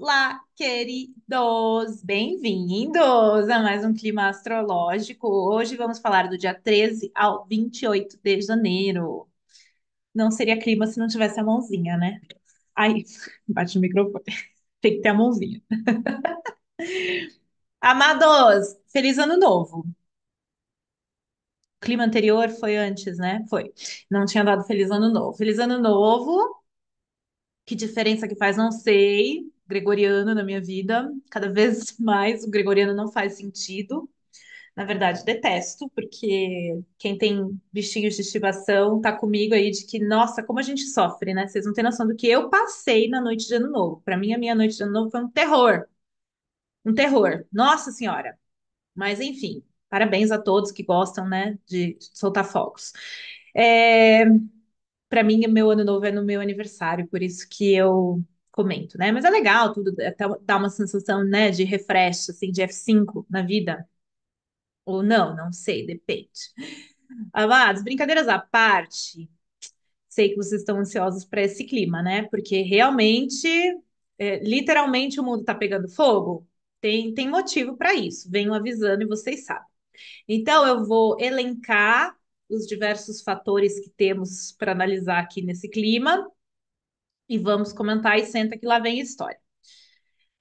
Olá, queridos! Bem-vindos a mais um clima astrológico. Hoje vamos falar do dia 13 ao 28 de janeiro. Não seria clima se não tivesse a mãozinha, né? Ai, bate no microfone. Tem que ter a mãozinha. Amados, feliz ano novo. O clima anterior foi antes, né? Foi. Não tinha dado feliz ano novo. Feliz ano novo. Que diferença que faz? Não sei. Gregoriano na minha vida. Cada vez mais o gregoriano não faz sentido. Na verdade, detesto, porque quem tem bichinhos de estimação tá comigo aí de que, nossa, como a gente sofre, né? Vocês não têm noção do que eu passei na noite de Ano Novo. Para mim, a minha noite de Ano Novo foi um terror. Um terror. Nossa Senhora. Mas, enfim, parabéns a todos que gostam, né, de soltar fogos. É, para mim, o meu Ano Novo é no meu aniversário, por isso que eu comento, né? Mas é legal, tudo até dá uma sensação, né, de refresh, assim, de F5 na vida. Ou não, não sei, depende. Amados, brincadeiras à parte, sei que vocês estão ansiosos para esse clima, né? Porque realmente, literalmente, o mundo está pegando fogo. Tem motivo para isso. Venho avisando e vocês sabem. Então, eu vou elencar os diversos fatores que temos para analisar aqui nesse clima e vamos comentar e senta que lá vem a história.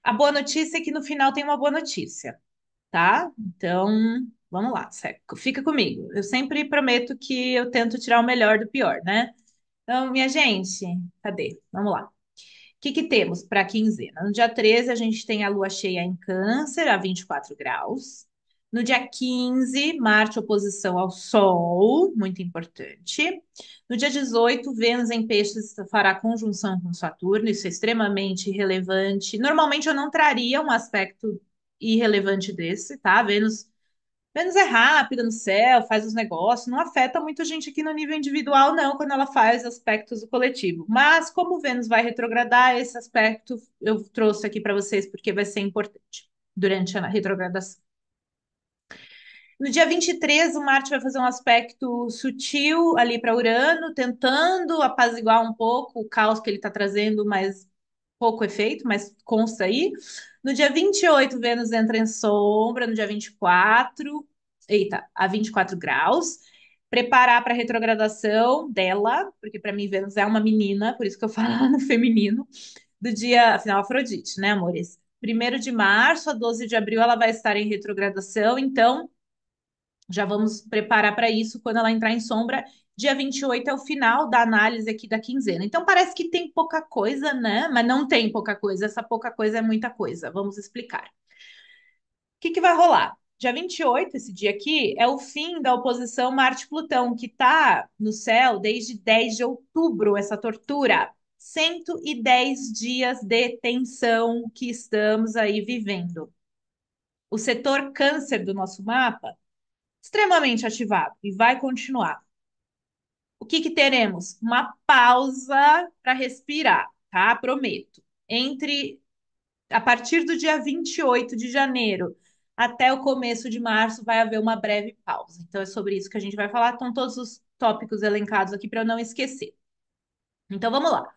A boa notícia é que no final tem uma boa notícia, tá? Então, vamos lá, fica comigo. Eu sempre prometo que eu tento tirar o melhor do pior, né? Então, minha gente, cadê? Vamos lá. O que que temos para a quinzena? No dia 13, a gente tem a lua cheia em Câncer, a 24 graus. No dia 15, Marte oposição ao Sol, muito importante. No dia 18, Vênus em Peixes fará conjunção com Saturno, isso é extremamente relevante. Normalmente eu não traria um aspecto irrelevante desse, tá? Vênus é rápida no céu, faz os negócios, não afeta muito a gente aqui no nível individual, não, quando ela faz aspectos do coletivo. Mas como Vênus vai retrogradar, esse aspecto eu trouxe aqui para vocês porque vai ser importante durante a retrogradação. No dia 23, o Marte vai fazer um aspecto sutil ali para Urano, tentando apaziguar um pouco o caos que ele está trazendo, mas pouco efeito, mas consta aí. No dia 28, Vênus entra em sombra, no dia 24, eita, a 24 graus. Preparar para a retrogradação dela, porque para mim Vênus é uma menina, por isso que eu falo no feminino, do dia, afinal, Afrodite, né, amores? 1º de março a 12 de abril ela vai estar em retrogradação, então já vamos preparar para isso quando ela entrar em sombra. Dia 28 é o final da análise aqui da quinzena. Então parece que tem pouca coisa, né? Mas não tem pouca coisa. Essa pouca coisa é muita coisa. Vamos explicar. O que que vai rolar? Dia 28, esse dia aqui, é o fim da oposição Marte-Plutão, que está no céu desde 10 de outubro, essa tortura. 110 dias de tensão que estamos aí vivendo. O setor câncer do nosso mapa extremamente ativado e vai continuar. O que que teremos? Uma pausa para respirar, tá? Prometo. Entre a partir do dia 28 de janeiro até o começo de março vai haver uma breve pausa. Então é sobre isso que a gente vai falar. Estão todos os tópicos elencados aqui para eu não esquecer. Então vamos lá.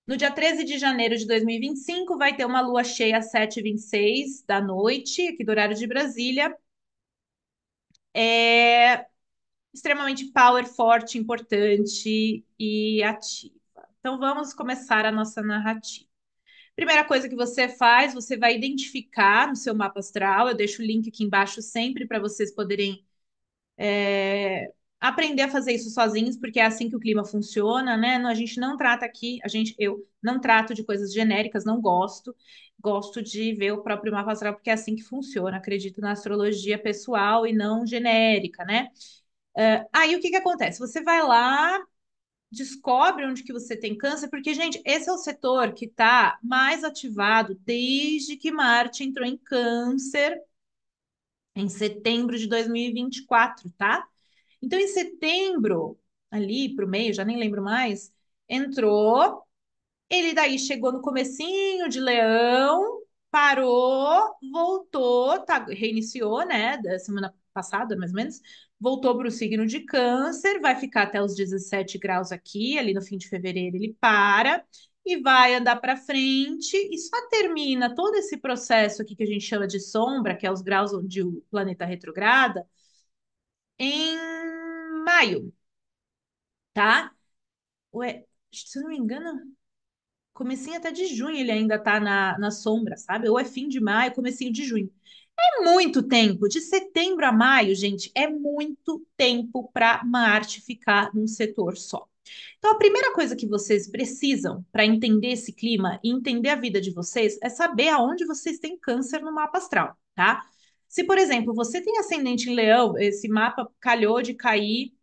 No dia 13 de janeiro de 2025 vai ter uma lua cheia às 7h26 da noite, aqui do horário de Brasília. É, extremamente power, forte, importante e ativa. Então vamos começar a nossa narrativa. Primeira coisa que você faz, você vai identificar no seu mapa astral. Eu deixo o link aqui embaixo sempre para vocês poderem aprender a fazer isso sozinhos, porque é assim que o clima funciona, né? A gente não trata aqui, eu não trato de coisas genéricas, não gosto. Gosto de ver o próprio mapa astral, porque é assim que funciona. Acredito na astrologia pessoal e não genérica, né? Aí o que que acontece? Você vai lá, descobre onde que você tem câncer, porque, gente, esse é o setor que está mais ativado desde que Marte entrou em câncer em setembro de 2024, tá? Então, em setembro, ali para o meio, já nem lembro mais, entrou, ele daí chegou no comecinho de Leão, parou, voltou, tá, reiniciou, né, da semana passada, mais ou menos, voltou para o signo de Câncer, vai ficar até os 17 graus aqui, ali no fim de fevereiro ele para, e vai andar para frente e só termina todo esse processo aqui que a gente chama de sombra, que é os graus onde o planeta retrograda, em maio, tá? Ué, se eu não me engano, comecinho até de junho ele ainda tá na sombra, sabe? Ou é fim de maio, comecinho de junho. É muito tempo. De setembro a maio, gente, é muito tempo para Marte ficar num setor só. Então, a primeira coisa que vocês precisam para entender esse clima e entender a vida de vocês é saber aonde vocês têm câncer no mapa astral, tá? Se, por exemplo, você tem ascendente em Leão, esse mapa calhou de cair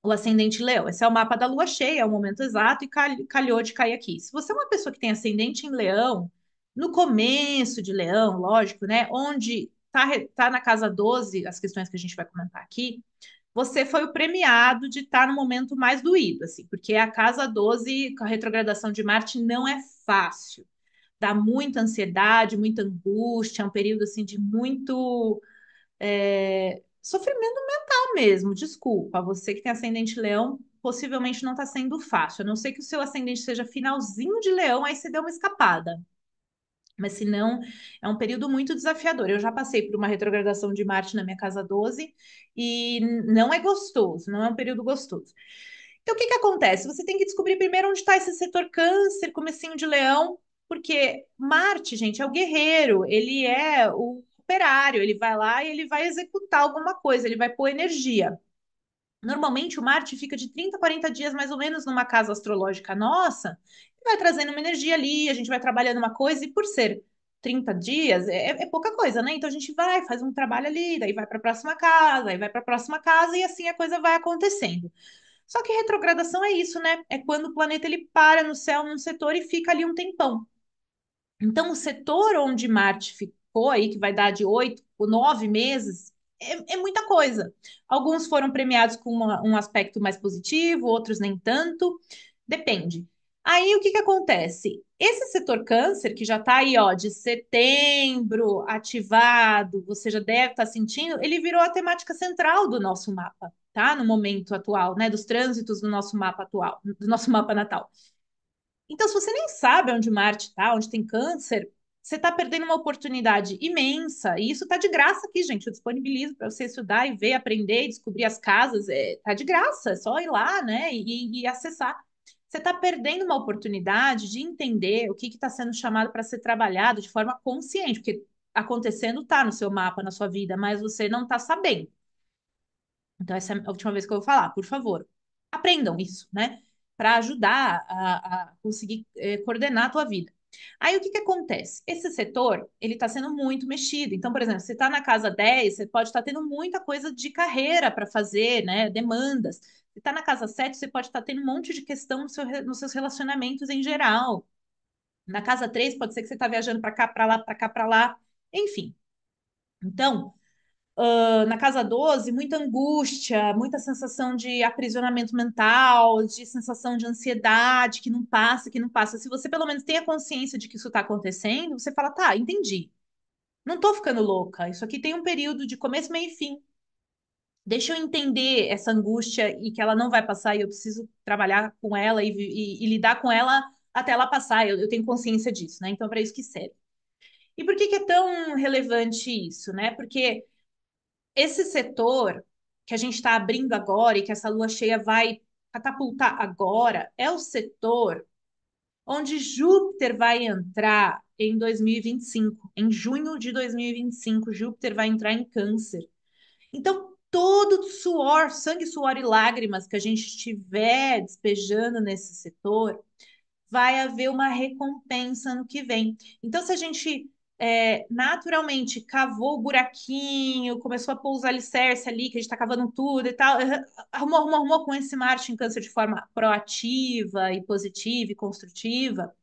o ascendente em Leão. Esse é o mapa da lua cheia, é o momento exato, e calhou de cair aqui. Se você é uma pessoa que tem ascendente em Leão, no começo de Leão, lógico, né? Onde tá na casa 12, as questões que a gente vai comentar aqui, você foi o premiado de estar no momento mais doído, assim, porque a casa 12, com a retrogradação de Marte, não é fácil. Dá muita ansiedade, muita angústia, é um período assim de muito sofrimento mental mesmo. Desculpa, você que tem ascendente leão, possivelmente não está sendo fácil. A não ser que o seu ascendente seja finalzinho de leão, aí você deu uma escapada. Mas se não, é um período muito desafiador. Eu já passei por uma retrogradação de Marte na minha casa 12 e não é gostoso, não é um período gostoso. Então, o que que acontece? Você tem que descobrir primeiro onde está esse setor câncer, comecinho de leão, porque Marte, gente, é o guerreiro, ele é o operário, ele vai lá e ele vai executar alguma coisa, ele vai pôr energia. Normalmente, o Marte fica de 30 a 40 dias, mais ou menos, numa casa astrológica nossa, e vai trazendo uma energia ali, a gente vai trabalhando uma coisa, e por ser 30 dias, é pouca coisa, né? Então a gente vai, faz um trabalho ali, daí vai para a próxima casa, aí vai para a próxima casa, e assim a coisa vai acontecendo. Só que retrogradação é isso, né? É quando o planeta ele para no céu num setor e fica ali um tempão. Então, o setor onde Marte ficou aí, que vai dar de 8 ou 9 meses, é muita coisa. Alguns foram premiados com um aspecto mais positivo, outros nem tanto. Depende. Aí, o que que acontece? Esse setor câncer, que já está aí, ó, de setembro ativado, você já deve estar sentindo, ele virou a temática central do nosso mapa, tá? No momento atual, né? Dos trânsitos do nosso mapa atual, do nosso mapa natal. Então, se você nem sabe onde Marte está, onde tem câncer, você está perdendo uma oportunidade imensa. E isso está de graça aqui, gente. Eu disponibilizo para você estudar e ver, aprender e descobrir as casas. Tá de graça, é só ir lá, né, e acessar. Você está perdendo uma oportunidade de entender o que está sendo chamado para ser trabalhado de forma consciente, porque acontecendo está no seu mapa, na sua vida, mas você não está sabendo. Então, essa é a última vez que eu vou falar, por favor. Aprendam isso, né? Para ajudar a conseguir coordenar a tua vida. Aí, o que que acontece? Esse setor, ele está sendo muito mexido. Então, por exemplo, você está na casa 10, você pode estar tendo muita coisa de carreira para fazer, né? Demandas. Você está na casa 7, você pode estar tendo um monte de questão nos seus relacionamentos em geral. Na casa 3, pode ser que você está viajando para cá, para lá, para cá, para lá. Enfim. Então, na casa 12, muita angústia, muita sensação de aprisionamento mental, de sensação de ansiedade que não passa, que não passa. Se você pelo menos tem a consciência de que isso está acontecendo, você fala, tá, entendi. Não tô ficando louca. Isso aqui tem um período de começo, meio e fim. Deixa eu entender essa angústia e que ela não vai passar e eu preciso trabalhar com ela e lidar com ela até ela passar. Eu tenho consciência disso, né? Então, é para isso que serve. E por que que é tão relevante isso, né? Porque esse setor que a gente está abrindo agora e que essa lua cheia vai catapultar agora é o setor onde Júpiter vai entrar em 2025. Em junho de 2025, Júpiter vai entrar em Câncer. Então, todo suor, sangue, suor e lágrimas que a gente estiver despejando nesse setor vai haver uma recompensa no que vem. Então, se a gente naturalmente cavou o buraquinho, começou a pôr os alicerces ali, que a gente está cavando tudo e tal, arrumou com esse Marte em Câncer de forma proativa e positiva e construtiva.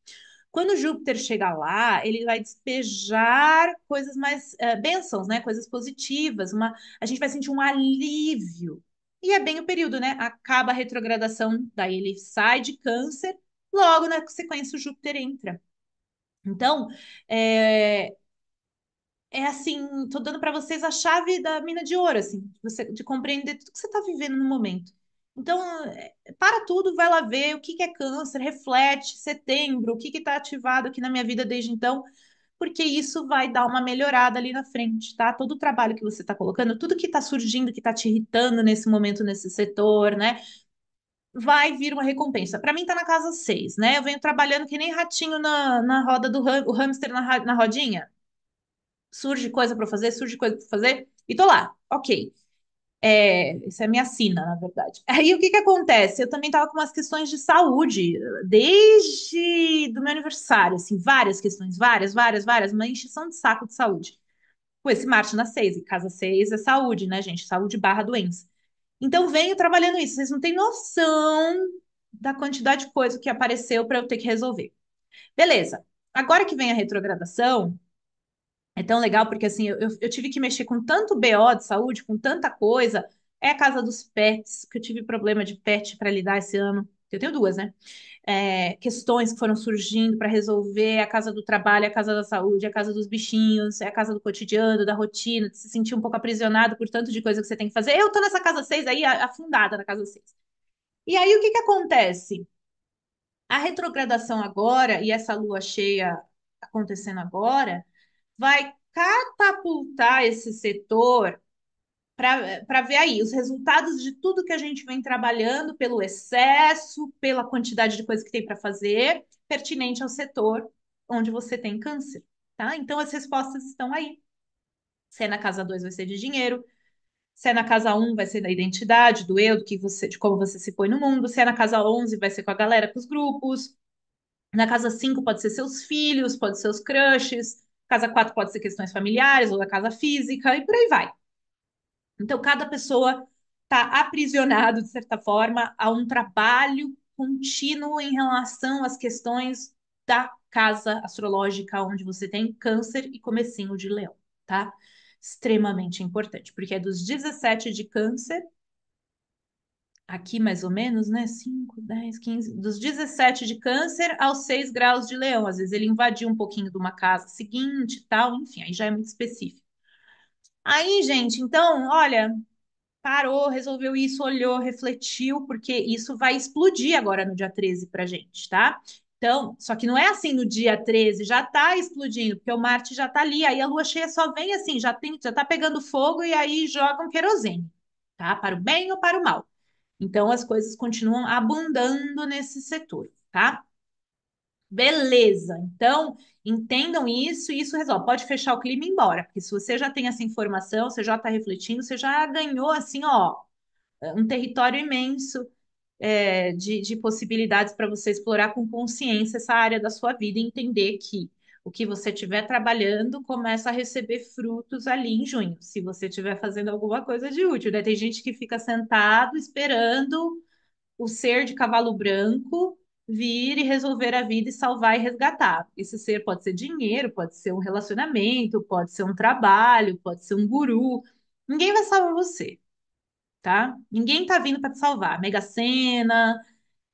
Quando Júpiter chegar lá, ele vai despejar coisas mais bênçãos, né? Coisas positivas. A gente vai sentir um alívio. E é bem o período, né? Acaba a retrogradação, daí ele sai de Câncer, logo na sequência o Júpiter entra. Então, é, é assim, tô dando para vocês a chave da mina de ouro, assim, de compreender tudo que você está vivendo no momento. Então, para tudo, vai lá ver o que que é câncer, reflete, setembro, o que que está ativado aqui na minha vida desde então, porque isso vai dar uma melhorada ali na frente, tá? Todo o trabalho que você está colocando, tudo que está surgindo, que está te irritando nesse momento, nesse setor, né? Vai vir uma recompensa. Para mim, tá na casa 6, né? Eu venho trabalhando que nem ratinho na roda o hamster na rodinha. Surge coisa para fazer, surge coisa para fazer, e tô lá, ok. Essa é a minha sina, na verdade. Aí o que que acontece? Eu também estava com umas questões de saúde, desde do meu aniversário, assim, várias questões, várias, uma encheção de saco de saúde. Com esse Marte na 6, e casa 6 é saúde, né, gente? Saúde barra doença. Então venho trabalhando isso. Vocês não têm noção da quantidade de coisa que apareceu para eu ter que resolver. Beleza. Agora que vem a retrogradação, é tão legal porque assim, eu tive que mexer com tanto BO de saúde, com tanta coisa. É a casa dos pets, que eu tive problema de pet para lidar esse ano. Eu tenho duas, né? Questões que foram surgindo para resolver, a casa do trabalho, a casa da saúde, a casa dos bichinhos, é a casa do cotidiano, da rotina, de se sentir um pouco aprisionado por tanto de coisa que você tem que fazer. Eu tô nessa casa 6 aí, afundada na casa 6. E aí, o que que acontece? A retrogradação agora e essa lua cheia acontecendo agora vai catapultar esse setor para ver aí os resultados de tudo que a gente vem trabalhando pelo excesso, pela quantidade de coisa que tem para fazer, pertinente ao setor onde você tem câncer, tá? Então as respostas estão aí. Se é na casa 2 vai ser de dinheiro, se é na casa um vai ser da identidade, do eu, do que você, de como você se põe no mundo, se é na casa 11 vai ser com a galera, com os grupos, na casa 5 pode ser seus filhos, pode ser os crushes, casa 4 pode ser questões familiares ou da casa física e por aí vai. Então, cada pessoa está aprisionado, de certa forma, a um trabalho contínuo em relação às questões da casa astrológica, onde você tem câncer e comecinho de leão, tá? Extremamente importante, porque é dos 17 de câncer, aqui mais ou menos, né? 5, 10, 15, dos 17 de câncer aos 6 graus de leão. Às vezes ele invadiu um pouquinho de uma casa seguinte e tal, enfim, aí já é muito específico. Aí, gente, então, olha, parou, resolveu isso, olhou, refletiu, porque isso vai explodir agora no dia 13 pra gente, tá? Então, só que não é assim no dia 13, já tá explodindo, porque o Marte já tá ali, aí a lua cheia só vem assim, já tá pegando fogo e aí jogam querosene, tá? Para o bem ou para o mal. Então, as coisas continuam abundando nesse setor, tá? Beleza. Então, entendam isso e isso resolve. Pode fechar o clima e ir embora, porque se você já tem essa informação, você já está refletindo, você já ganhou, assim, ó, um território imenso de possibilidades para você explorar com consciência essa área da sua vida e entender que o que você estiver trabalhando começa a receber frutos ali em junho, se você estiver fazendo alguma coisa de útil, né? Tem gente que fica sentado esperando o ser de cavalo branco vir e resolver a vida e salvar e resgatar. Esse ser pode ser dinheiro, pode ser um relacionamento, pode ser um trabalho, pode ser um guru. Ninguém vai salvar você, tá? Ninguém tá vindo para te salvar. Mega Sena.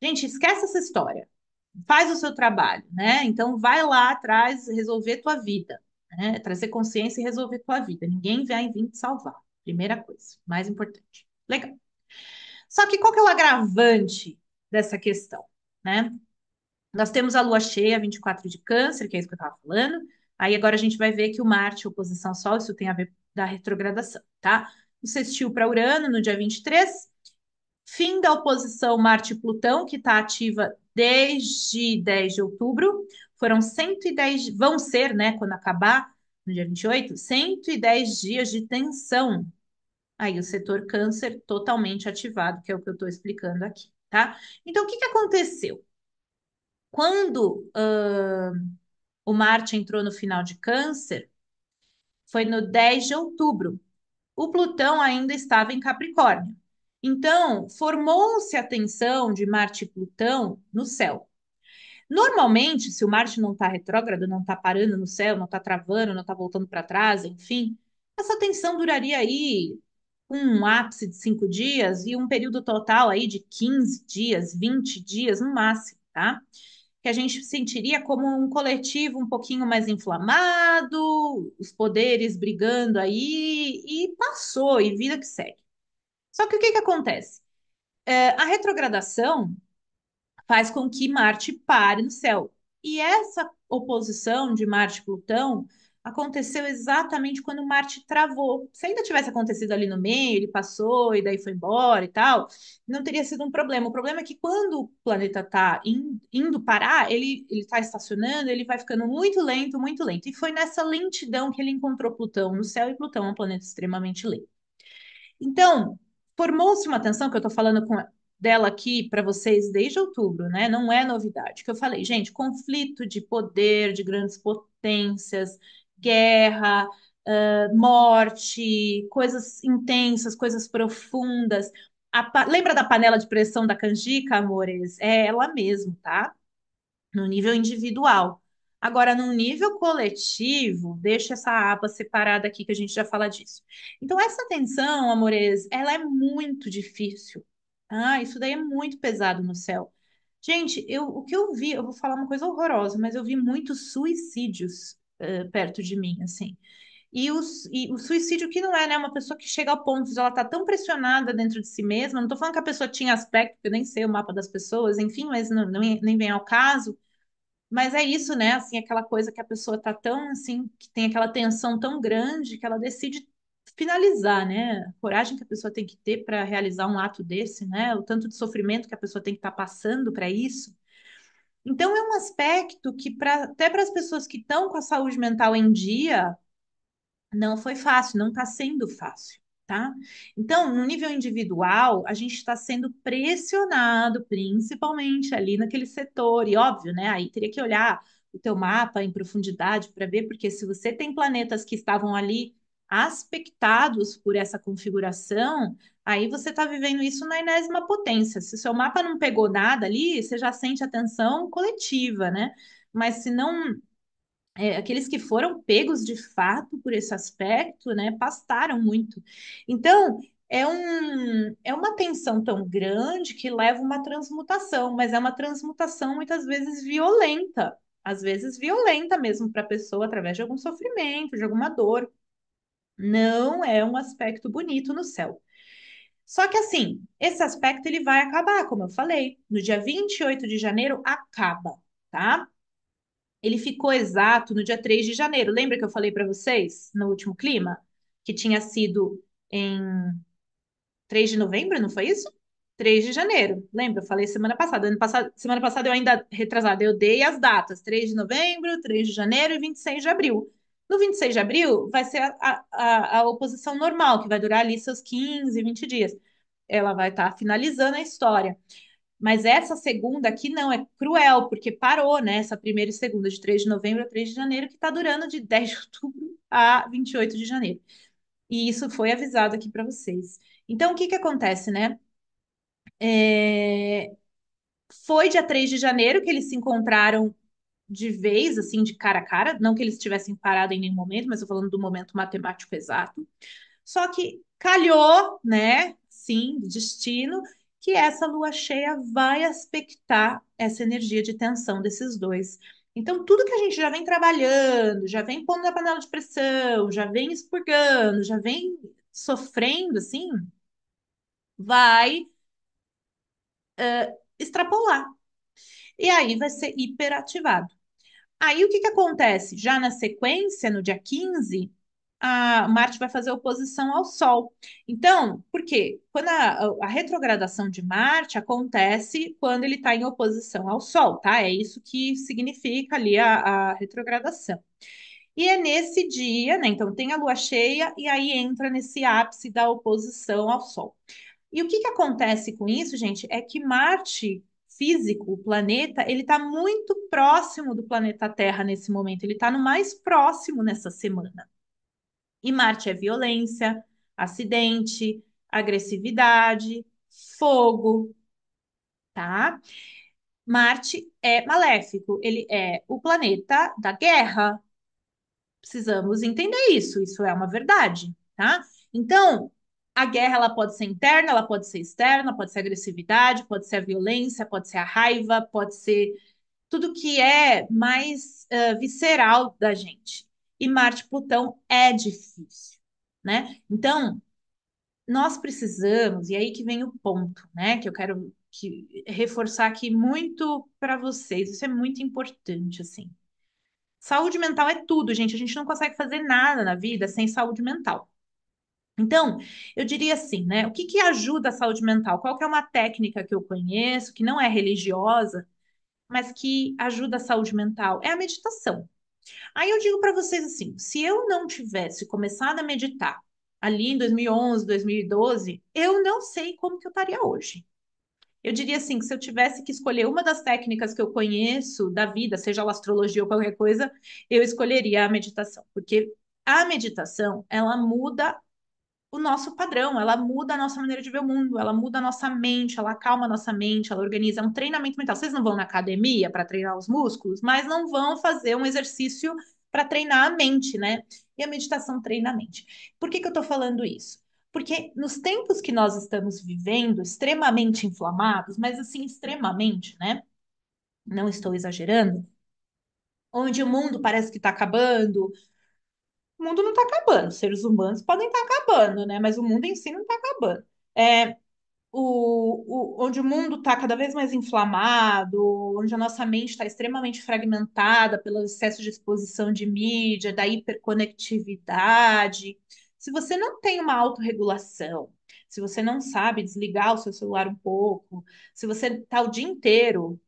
Gente, esquece essa história. Faz o seu trabalho, né? Então vai lá atrás resolver tua vida, né? Trazer consciência e resolver tua vida. Ninguém vai vir te salvar. Primeira coisa, mais importante. Legal. Só que qual que é o agravante dessa questão, né? Nós temos a lua cheia, 24 de câncer, que é isso que eu estava falando. Aí agora a gente vai ver que o Marte, oposição ao Sol, isso tem a ver da retrogradação, tá? O sextil para Urano no dia 23. Fim da oposição Marte-Plutão, que está ativa desde 10 de outubro. Foram 110, vão ser, né, quando acabar, no dia 28, 110 dias de tensão. Aí o setor câncer totalmente ativado, que é o que eu estou explicando aqui, tá? Então, o que que aconteceu? Quando o Marte entrou no final de câncer, foi no 10 de outubro. O Plutão ainda estava em Capricórnio. Então, formou-se a tensão de Marte e Plutão no céu. Normalmente, se o Marte não está retrógrado, não está parando no céu, não está travando, não está voltando para trás, enfim, essa tensão duraria aí um ápice de 5 dias e um período total aí de 15 dias, 20 dias no máximo, tá? Que a gente sentiria como um coletivo um pouquinho mais inflamado, os poderes brigando aí, e passou, e vida que segue. Só que o que que acontece? A retrogradação faz com que Marte pare no céu. E essa oposição de Marte e Plutão aconteceu exatamente quando Marte travou. Se ainda tivesse acontecido ali no meio, ele passou e daí foi embora e tal, não teria sido um problema. O problema é que quando o planeta está indo parar, ele está estacionando, ele vai ficando muito lento, muito lento. E foi nessa lentidão que ele encontrou Plutão no céu, e Plutão é um planeta extremamente lento. Então, formou-se uma tensão que eu estou falando dela aqui para vocês desde outubro, né? Não é novidade. Que eu falei, gente, conflito de poder de grandes potências, guerra, morte, coisas intensas, coisas profundas. Lembra da panela de pressão da canjica, amores? É ela mesmo, tá? No nível individual. Agora, no nível coletivo, deixa essa aba separada aqui que a gente já fala disso. Então, essa tensão, amores, ela é muito difícil. Ah, isso daí é muito pesado no céu. Gente, o que eu vi, eu vou falar uma coisa horrorosa, mas eu vi muitos suicídios perto de mim, assim. E o suicídio que não é, né? Uma pessoa que chega ao ponto de ela estar tão pressionada dentro de si mesma. Não tô falando que a pessoa tinha aspecto, porque eu nem sei o mapa das pessoas, enfim, mas nem vem ao caso. Mas é isso, né? Assim, aquela coisa que a pessoa tá tão assim, que tem aquela tensão tão grande que ela decide finalizar, né? A coragem que a pessoa tem que ter para realizar um ato desse, né? O tanto de sofrimento que a pessoa tem que estar passando para isso. Então é um aspecto que até para as pessoas que estão com a saúde mental em dia, não foi fácil, não está sendo fácil, tá? Então, no nível individual, a gente está sendo pressionado, principalmente ali naquele setor, e óbvio, né? Aí teria que olhar o teu mapa em profundidade para ver, porque se você tem planetas que estavam ali aspectados por essa configuração, aí você está vivendo isso na enésima potência. Se o seu mapa não pegou nada ali, você já sente a tensão coletiva, né? Mas se não aqueles que foram pegos de fato por esse aspecto, né, pastaram muito. Então, é uma tensão tão grande que leva uma transmutação, mas é uma transmutação muitas vezes violenta, às vezes violenta mesmo para a pessoa, através de algum sofrimento, de alguma dor. Não é um aspecto bonito no céu. Só que assim, esse aspecto ele vai acabar, como eu falei, no dia 28 de janeiro acaba, tá? Ele ficou exato no dia 3 de janeiro. Lembra que eu falei para vocês no último clima? Que tinha sido em 3 de novembro, não foi isso? 3 de janeiro. Lembra? Eu falei semana passada. Semana passada eu ainda retrasada, eu dei as datas: 3 de novembro, 3 de janeiro e 26 de abril. No 26 de abril vai ser a oposição normal, que vai durar ali seus 15, 20 dias. Ela vai estar finalizando a história. Mas essa segunda aqui não, é cruel, porque parou, né? Essa primeira e segunda, de 3 de novembro a 3 de janeiro, que está durando de 10 de outubro a 28 de janeiro. E isso foi avisado aqui para vocês. Então, o que que acontece, né? É, Foi dia 3 de janeiro que eles se encontraram de vez, assim, de cara a cara. Não que eles tivessem parado em nenhum momento, mas eu falando do momento matemático exato. Só que calhou, né? Sim, destino, que essa lua cheia vai aspectar essa energia de tensão desses dois. Então, tudo que a gente já vem trabalhando, já vem pondo na panela de pressão, já vem expurgando, já vem sofrendo, assim, vai extrapolar. E aí vai ser hiperativado. Aí o que que acontece? Já na sequência, no dia 15, a Marte vai fazer oposição ao Sol. Então, por quê? Quando a retrogradação de Marte acontece quando ele está em oposição ao Sol, tá? É isso que significa ali a retrogradação. E é nesse dia, né? Então tem a lua cheia e aí entra nesse ápice da oposição ao Sol. E o que que acontece com isso, gente, é que Marte físico, o planeta, ele está muito próximo do planeta Terra nesse momento, ele está no mais próximo nessa semana. E Marte é violência, acidente, agressividade, fogo, tá? Marte é maléfico, ele é o planeta da guerra. Precisamos entender isso, isso é uma verdade, tá? Então, a guerra ela pode ser interna, ela pode ser externa, pode ser agressividade, pode ser a violência, pode ser a raiva, pode ser tudo que é mais visceral da gente. E Marte e Plutão é difícil, né? Então, nós precisamos, e aí que vem o ponto, né, que eu quero reforçar aqui muito para vocês, isso é muito importante, assim. Saúde mental é tudo, gente. A gente não consegue fazer nada na vida sem saúde mental. Então, eu diria assim, né? O que que ajuda a saúde mental? Qual que é uma técnica que eu conheço, que não é religiosa, mas que ajuda a saúde mental? É a meditação. Aí eu digo para vocês assim, se eu não tivesse começado a meditar ali em 2011, 2012, eu não sei como que eu estaria hoje. Eu diria assim, que se eu tivesse que escolher uma das técnicas que eu conheço da vida, seja ela astrologia ou qualquer coisa, eu escolheria a meditação, porque a meditação, ela muda o nosso padrão, ela muda a nossa maneira de ver o mundo, ela muda a nossa mente, ela acalma a nossa mente, ela organiza um treinamento mental. Vocês não vão na academia para treinar os músculos, mas não vão fazer um exercício para treinar a mente, né? E a meditação treina a mente. Por que que eu estou falando isso? Porque nos tempos que nós estamos vivendo, extremamente inflamados, mas assim, extremamente, né? Não estou exagerando, onde o mundo parece que está acabando, o mundo não está acabando, os seres humanos podem estar acabando, né? Mas o mundo em si não está acabando. É, onde o mundo está cada vez mais inflamado, onde a nossa mente está extremamente fragmentada pelo excesso de exposição de mídia, da hiperconectividade. Se você não tem uma autorregulação, se você não sabe desligar o seu celular um pouco, se você está o dia inteiro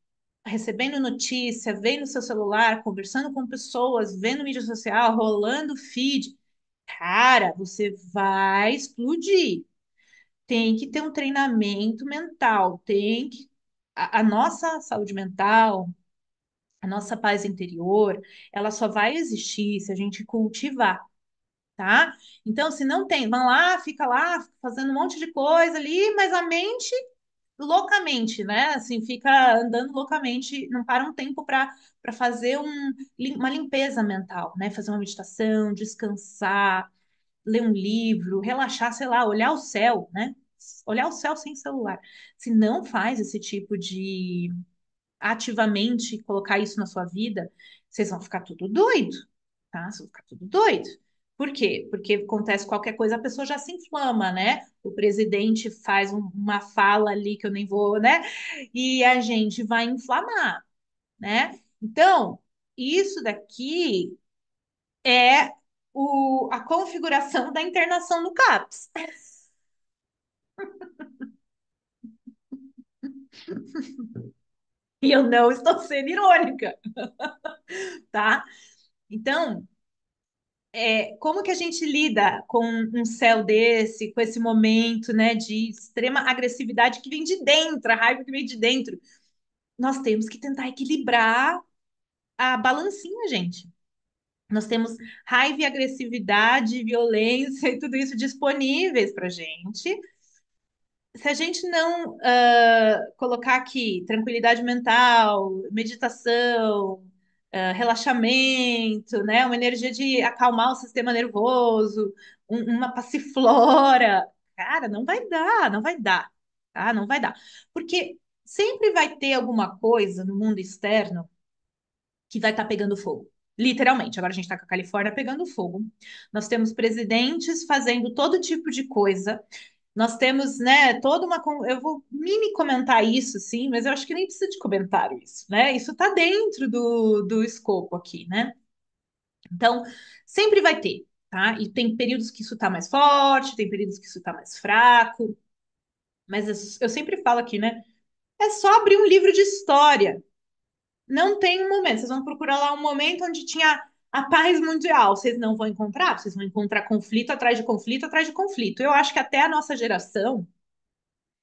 recebendo notícia, vendo seu celular, conversando com pessoas, vendo mídia social, rolando feed, cara, você vai explodir. Tem que ter um treinamento mental, tem que a nossa saúde mental, a nossa paz interior, ela só vai existir se a gente cultivar, tá? Então, se não tem, vão lá, fazendo um monte de coisa ali, mas a mente loucamente, né? Assim, fica andando loucamente, não para um tempo para fazer uma limpeza mental, né? Fazer uma meditação, descansar, ler um livro, relaxar, sei lá, olhar o céu, né? Olhar o céu sem celular. Se não faz esse tipo de ativamente colocar isso na sua vida, vocês vão ficar tudo doido, tá? Vocês vão ficar tudo doido. Por quê? Porque acontece qualquer coisa, a pessoa já se inflama, né? O presidente faz uma fala ali que eu nem vou, né? E a gente vai inflamar, né? Então, isso daqui é a configuração da internação no CAPS. E eu não estou sendo irônica, tá? Então, como que a gente lida com um céu desse, com esse momento, né, de extrema agressividade que vem de dentro, a raiva que vem de dentro? Nós temos que tentar equilibrar a balancinha, gente. Nós temos raiva e agressividade, violência e tudo isso disponíveis para gente. Se a gente não colocar aqui tranquilidade mental, meditação, relaxamento, né, uma energia de acalmar o sistema nervoso, uma passiflora, cara, não vai dar, não vai dar, tá? Não vai dar. Porque sempre vai ter alguma coisa no mundo externo que vai estar pegando fogo. Literalmente, agora a gente está com a Califórnia pegando fogo. Nós temos presidentes fazendo todo tipo de coisa. Nós temos, né, toda uma. Eu vou mini comentar isso, sim, mas eu acho que nem precisa de comentário isso, né? Isso está dentro do escopo aqui, né? Então, sempre vai ter, tá? E tem períodos que isso está mais forte, tem períodos que isso está mais fraco, mas eu sempre falo aqui, né? É só abrir um livro de história. Não tem um momento. Vocês vão procurar lá um momento onde tinha a paz mundial. Vocês não vão encontrar, vocês vão encontrar conflito atrás de conflito atrás de conflito. Eu acho que até a nossa geração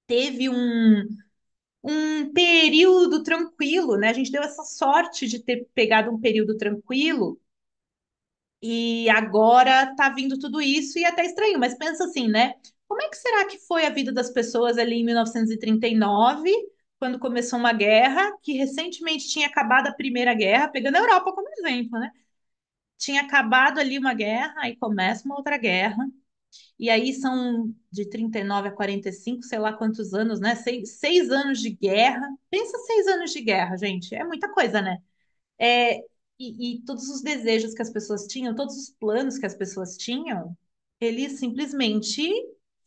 teve um período tranquilo, né? A gente deu essa sorte de ter pegado um período tranquilo e agora tá vindo tudo isso e é até estranho, mas pensa assim, né? Como é que será que foi a vida das pessoas ali em 1939, quando começou uma guerra que recentemente tinha acabado a Primeira Guerra, pegando a Europa como exemplo, né? Tinha acabado ali uma guerra, aí começa uma outra guerra, e aí são de 39 a 45, sei lá quantos anos, né? 6 anos de guerra. Pensa 6 anos de guerra, gente. É muita coisa, né? É, e todos os desejos que as pessoas tinham, todos os planos que as pessoas tinham, eles simplesmente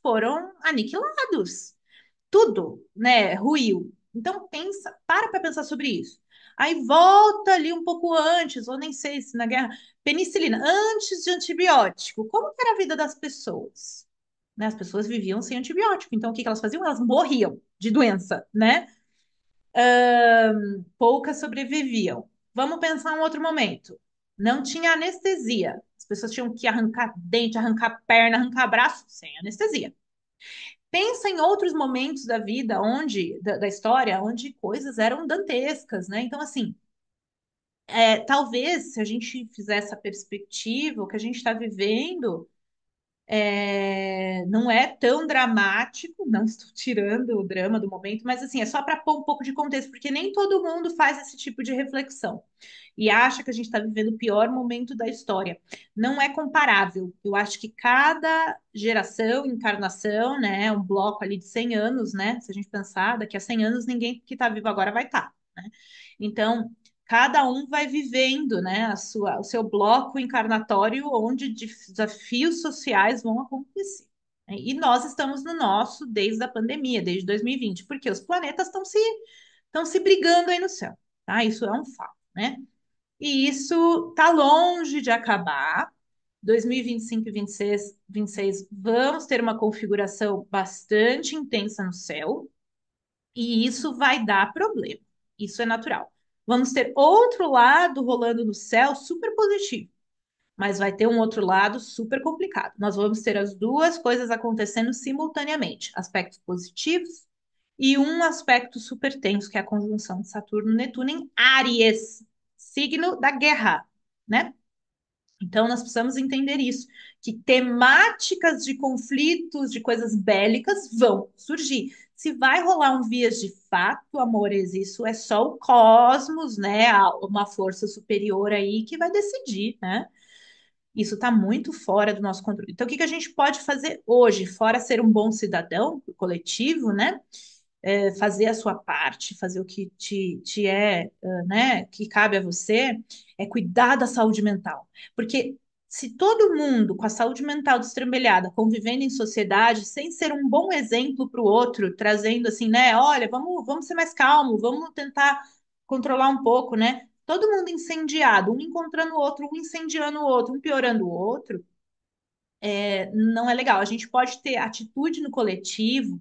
foram aniquilados. Tudo, né, ruiu. Então pensa, para pensar sobre isso. Aí volta ali um pouco antes, ou nem sei se na guerra, penicilina, antes de antibiótico. Como que era a vida das pessoas? Né, as pessoas viviam sem antibiótico. Então o que que elas faziam? Elas morriam de doença, né? Poucas sobreviviam. Vamos pensar um outro momento. Não tinha anestesia. As pessoas tinham que arrancar dente, arrancar perna, arrancar braço sem anestesia. Pensa em outros momentos da vida, onde da história, onde coisas eram dantescas, né? Então, assim, talvez se a gente fizer essa perspectiva, o que a gente está vivendo não é tão dramático, não estou tirando o drama do momento, mas assim, é só para pôr um pouco de contexto, porque nem todo mundo faz esse tipo de reflexão e acha que a gente está vivendo o pior momento da história. Não é comparável. Eu acho que cada geração, encarnação, né, um bloco ali de 100 anos, né, se a gente pensar, daqui a 100 anos ninguém que está vivo agora vai estar, né? Então, cada um vai vivendo, né, o seu bloco encarnatório onde desafios sociais vão acontecer. Né? E nós estamos no nosso desde a pandemia, desde 2020, porque os planetas estão se brigando aí no céu, tá? Isso é um fato, né? E isso está longe de acabar. 2025 e 26 vamos ter uma configuração bastante intensa no céu, e isso vai dar problema. Isso é natural. Vamos ter outro lado rolando no céu super positivo, mas vai ter um outro lado super complicado. Nós vamos ter as duas coisas acontecendo simultaneamente, aspectos positivos e um aspecto super tenso, que é a conjunção de Saturno e Netuno em Áries, signo da guerra, né? Então, nós precisamos entender isso, que temáticas de conflitos, de coisas bélicas vão surgir. Se vai rolar um vias de fato, amores, isso é só o cosmos, né? Uma força superior aí que vai decidir, né? Isso está muito fora do nosso controle. Então, o que que a gente pode fazer hoje, fora ser um bom cidadão coletivo, né? Fazer a sua parte, fazer o que te é, né, que cabe a você, é cuidar da saúde mental. Porque se todo mundo com a saúde mental destrambelhada, convivendo em sociedade, sem ser um bom exemplo para o outro, trazendo assim, né, olha, vamos ser mais calmo, vamos tentar controlar um pouco, né? Todo mundo incendiado, um encontrando o outro, um incendiando o outro, um piorando o outro, não é legal. A gente pode ter atitude no coletivo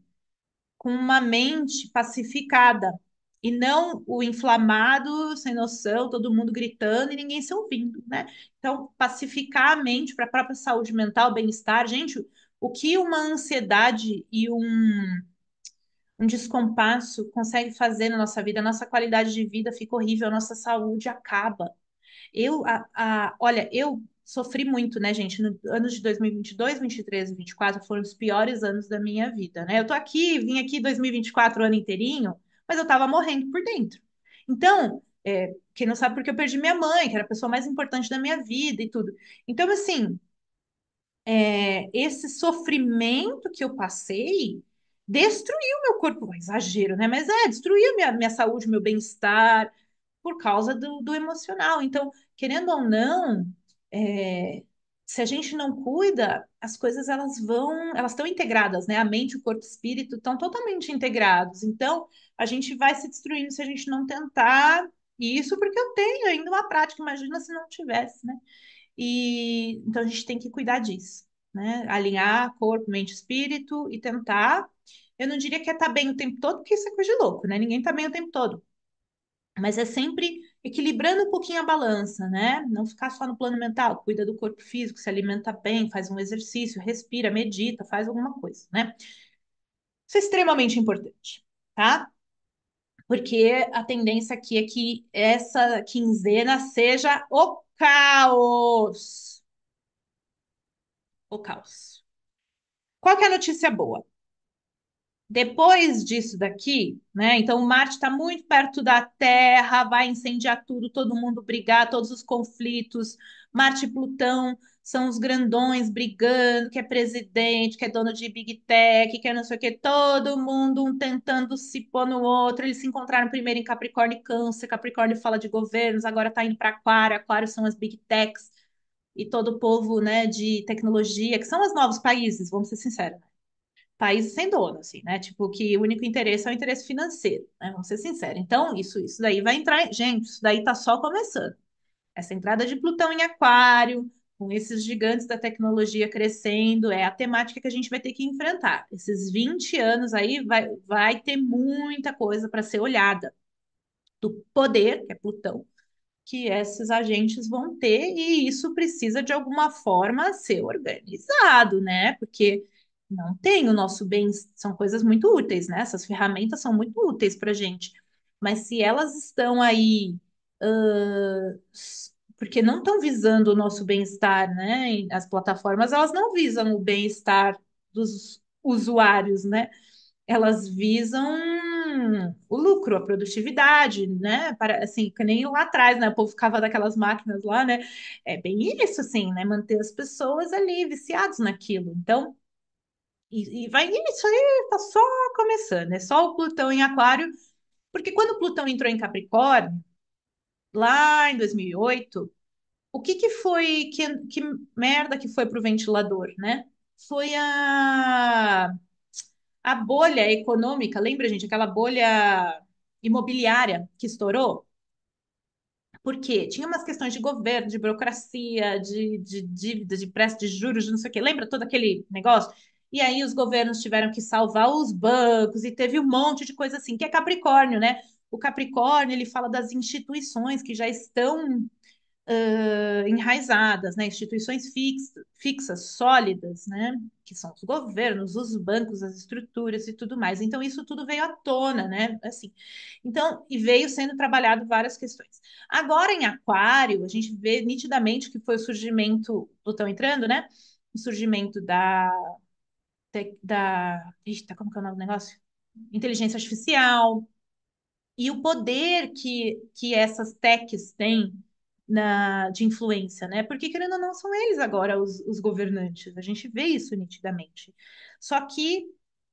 com uma mente pacificada e não o inflamado, sem noção, todo mundo gritando e ninguém se ouvindo, né? Então, pacificar a mente para a própria saúde mental, bem-estar. Gente, o que uma ansiedade e um descompasso consegue fazer na nossa vida? A nossa qualidade de vida fica horrível, a nossa saúde acaba. Olha, eu sofri muito, né, gente? No anos de 2022, 23 e 24 foram os piores anos da minha vida, né? Eu tô aqui, vim aqui 2024 o ano inteirinho, mas eu tava morrendo por dentro. Então, quem não sabe porque eu perdi minha mãe, que era a pessoa mais importante da minha vida e tudo. Então, assim, esse sofrimento que eu passei destruiu meu corpo, exagero, né? Mas destruiu minha saúde, meu bem-estar, por causa do emocional. Então, querendo ou não, é, se a gente não cuida, as coisas elas estão integradas, né? A mente, o corpo, o espírito estão totalmente integrados. Então, a gente vai se destruindo se a gente não tentar. E isso porque eu tenho ainda uma prática, imagina se não tivesse, né? E então a gente tem que cuidar disso, né? Alinhar corpo, mente, espírito e tentar. Eu não diria que é estar bem o tempo todo, porque isso é coisa de louco, né? Ninguém está bem o tempo todo. Mas é sempre equilibrando um pouquinho a balança, né? Não ficar só no plano mental, cuida do corpo físico, se alimenta bem, faz um exercício, respira, medita, faz alguma coisa, né? Isso é extremamente importante, tá? Porque a tendência aqui é que essa quinzena seja o caos. O caos. Qual que é a notícia boa? Depois disso daqui, né? Então, Marte está muito perto da Terra, vai incendiar tudo, todo mundo brigar, todos os conflitos. Marte e Plutão são os grandões brigando, que é presidente, que é dono de Big Tech, que é não sei o quê, todo mundo um tentando se pôr no outro. Eles se encontraram primeiro em Capricórnio e Câncer. Capricórnio fala de governos, agora está indo para Aquário. Aquário são as Big Techs e todo o povo, né, de tecnologia, que são os novos países, vamos ser sinceros. países sem dono, assim, né? Tipo, que o único interesse é o interesse financeiro, né? Vamos ser sinceros. Então, isso daí vai entrar. Gente, isso daí tá só começando. Essa entrada de Plutão em Aquário, com esses gigantes da tecnologia crescendo, é a temática que a gente vai ter que enfrentar. Esses 20 anos aí vai ter muita coisa para ser olhada. Do poder, que é Plutão, que esses agentes vão ter, e isso precisa de alguma forma ser organizado, né? Porque não tem o nosso bem, são coisas muito úteis, né? Essas ferramentas são muito úteis para a gente, mas se elas estão aí, ãh, porque não estão visando o nosso bem-estar, né? E as plataformas, elas não visam o bem-estar dos usuários, né? Elas visam o lucro, a produtividade, né? Para, assim, que nem lá atrás, né? O povo ficava daquelas máquinas lá, né? É bem isso, assim, né? Manter as pessoas ali viciados naquilo. Então, e vai isso aí, tá só começando, é só o Plutão em Aquário, porque quando o Plutão entrou em Capricórnio, lá em 2008, o que que foi, que merda que foi pro ventilador, né? Foi a bolha econômica, lembra, gente, aquela bolha imobiliária que estourou? Porque tinha umas questões de governo, de burocracia, de dívida, de préstimo de juros, de não sei o quê. Lembra todo aquele negócio? E aí os governos tiveram que salvar os bancos e teve um monte de coisa assim, que é Capricórnio, né? O Capricórnio, ele fala das instituições que já estão enraizadas, né? Instituições fixas, sólidas, né? Que são os governos, os bancos, as estruturas e tudo mais. Então, isso tudo veio à tona, né? Assim, então, e veio sendo trabalhado várias questões. Agora, em Aquário, a gente vê nitidamente que foi o surgimento, Plutão entrando, né? O surgimento eita, como que é o nome do negócio? Inteligência artificial, e o poder que essas techs têm de influência, né? Porque, querendo ou não, são eles agora os governantes. A gente vê isso nitidamente. Só que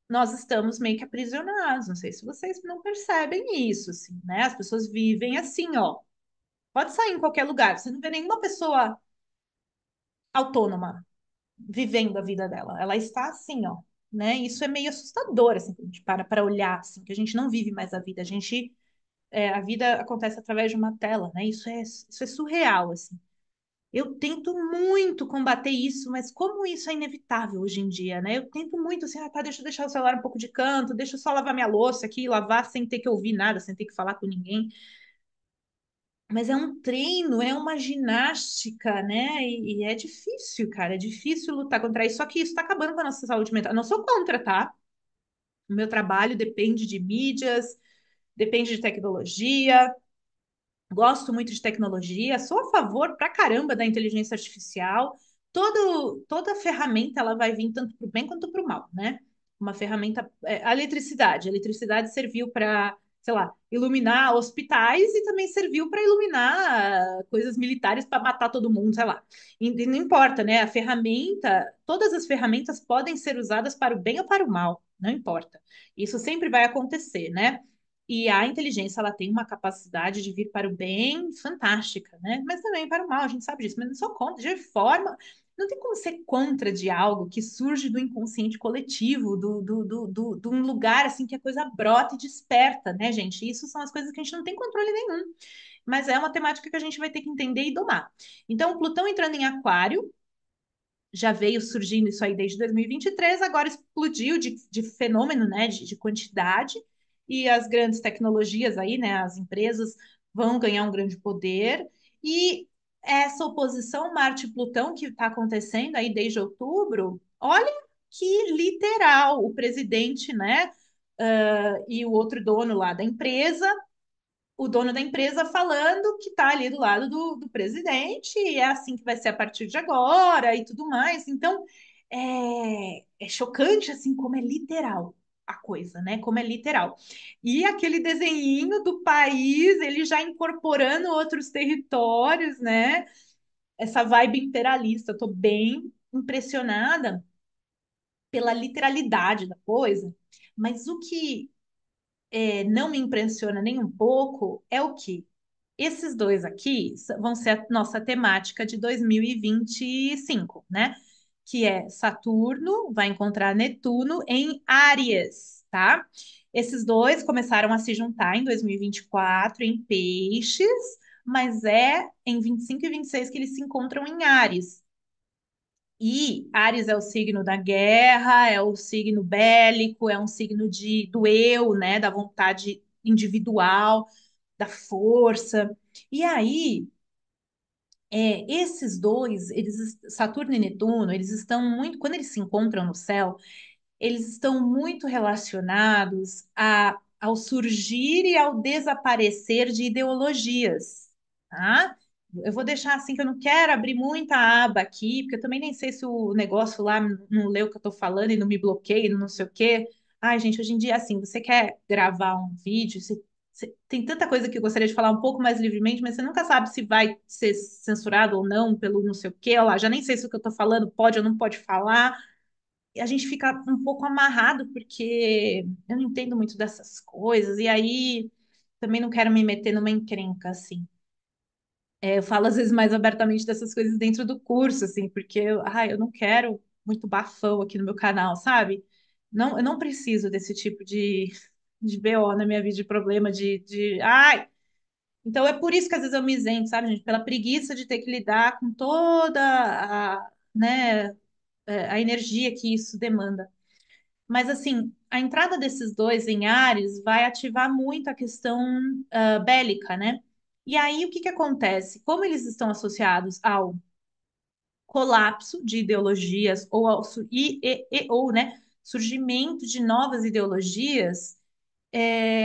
nós estamos meio que aprisionados. Não sei se vocês não percebem isso, assim, né? As pessoas vivem assim, ó. Pode sair em qualquer lugar. Você não vê nenhuma pessoa autônoma vivendo a vida dela. Ela está assim, ó. Né? Isso é meio assustador, assim, quando a gente para olhar, assim, que a gente não vive mais a vida. A vida acontece através de uma tela, né? Isso é surreal, assim. Eu tento muito combater isso, mas como isso é inevitável hoje em dia, né? Eu tento muito assim, tá, deixa eu deixar o celular um pouco de canto, deixa eu só lavar minha louça aqui, lavar sem ter que ouvir nada, sem ter que falar com ninguém. Mas é um treino, é uma ginástica, né? E é difícil, cara, é difícil lutar contra isso. Só que isso está acabando com a nossa saúde mental. Eu não sou contra, tá? O meu trabalho depende de mídias, depende de tecnologia. Gosto muito de tecnologia, sou a favor pra caramba da inteligência artificial. Toda ferramenta ela vai vir tanto para o bem quanto para o mal, né? Uma ferramenta, a eletricidade serviu para, sei lá, iluminar hospitais e também serviu para iluminar coisas militares para matar todo mundo, sei lá. E não importa, né? A ferramenta, todas as ferramentas podem ser usadas para o bem ou para o mal, não importa. Isso sempre vai acontecer, né? E a inteligência, ela tem uma capacidade de vir para o bem fantástica, né? Mas também para o mal, a gente sabe disso. Mas não sou contra, de forma. Não tem como ser contra de algo que surge do inconsciente coletivo, de um lugar assim que a coisa brota e desperta, né, gente? Isso são as coisas que a gente não tem controle nenhum. Mas é uma temática que a gente vai ter que entender e domar. Então, Plutão entrando em Aquário, já veio surgindo isso aí desde 2023, agora explodiu de fenômeno, né, de quantidade, e as grandes tecnologias aí, né, as empresas vão ganhar um grande poder, e essa oposição Marte-Plutão que está acontecendo aí desde outubro, olha que literal, o presidente, né, e o outro dono lá da empresa, o dono da empresa falando que está ali do lado do presidente, e é assim que vai ser a partir de agora e tudo mais. Então, é chocante assim como é literal a coisa, né? Como é literal. E aquele desenhinho do país, ele já incorporando outros territórios, né? Essa vibe imperialista, eu tô bem impressionada pela literalidade da coisa. Mas o que não me impressiona nem um pouco é o que esses dois aqui vão ser a nossa temática de 2025, né? que é Saturno, vai encontrar Netuno em Áries, tá? Esses dois começaram a se juntar em 2024 em Peixes, mas é em 25 e 26 que eles se encontram em Áries. E Áries é o signo da guerra, é o signo bélico, é um signo do eu, né, da vontade individual, da força. E aí, esses dois, Saturno e Netuno, eles estão muito, quando eles se encontram no céu, eles estão muito relacionados ao surgir e ao desaparecer de ideologias, tá? Eu vou deixar assim que eu não quero abrir muita aba aqui, porque eu também nem sei se o negócio lá não lê o que eu estou falando e não me bloqueia, não sei o quê. Ai, gente, hoje em dia, assim, você quer gravar um vídeo, tem tanta coisa que eu gostaria de falar um pouco mais livremente, mas você nunca sabe se vai ser censurado ou não pelo não sei o quê. Olha lá, já nem sei se o que eu estou falando pode ou não pode falar. E a gente fica um pouco amarrado, porque eu não entendo muito dessas coisas, e aí também não quero me meter numa encrenca, assim. Eu falo às vezes mais abertamente dessas coisas dentro do curso, assim, porque eu não quero muito bafão aqui no meu canal, sabe? Não, eu não preciso desse tipo de BO na minha vida, de problema, ai. Então é por isso que às vezes eu me isento, sabe, gente? Pela preguiça de ter que lidar com toda né, a energia que isso demanda. Mas, assim, a entrada desses dois em Ares vai ativar muito a questão bélica, né? E aí, o que que acontece? Como eles estão associados ao colapso de ideologias ou ou, né, surgimento de novas ideologias,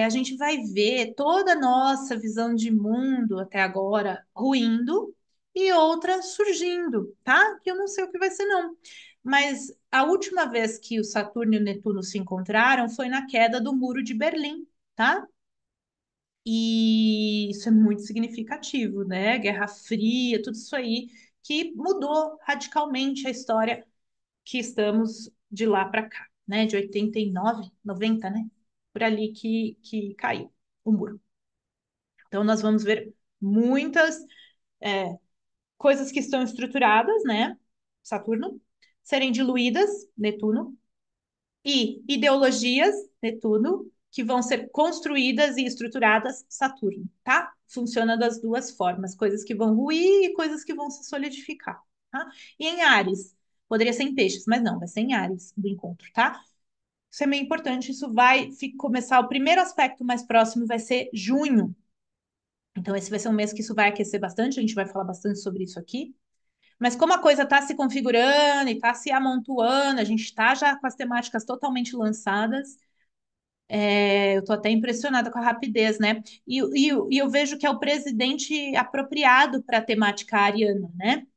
a gente vai ver toda a nossa visão de mundo até agora ruindo e outra surgindo, tá? Que eu não sei o que vai ser, não. Mas a última vez que o Saturno e o Netuno se encontraram foi na queda do Muro de Berlim, tá? E isso é muito significativo, né? Guerra Fria, tudo isso aí que mudou radicalmente a história que estamos de lá para cá, né? De 89, 90, né? Por ali que caiu o muro. Então, nós vamos ver muitas é, coisas que estão estruturadas, né? Saturno, serem diluídas, Netuno, e ideologias, Netuno, que vão ser construídas e estruturadas, Saturno, tá? Funciona das duas formas, coisas que vão ruir e coisas que vão se solidificar, tá? E em Ares, poderia ser em Peixes, mas não, vai ser em Ares do encontro, tá? Isso é meio importante, isso vai começar, o primeiro aspecto mais próximo vai ser junho. Então, esse vai ser um mês que isso vai aquecer bastante, a gente vai falar bastante sobre isso aqui. Mas como a coisa está se configurando e está se amontoando, a gente está já com as temáticas totalmente lançadas, eu estou até impressionada com a rapidez, né? E eu vejo que é o presidente apropriado para a temática ariana, né?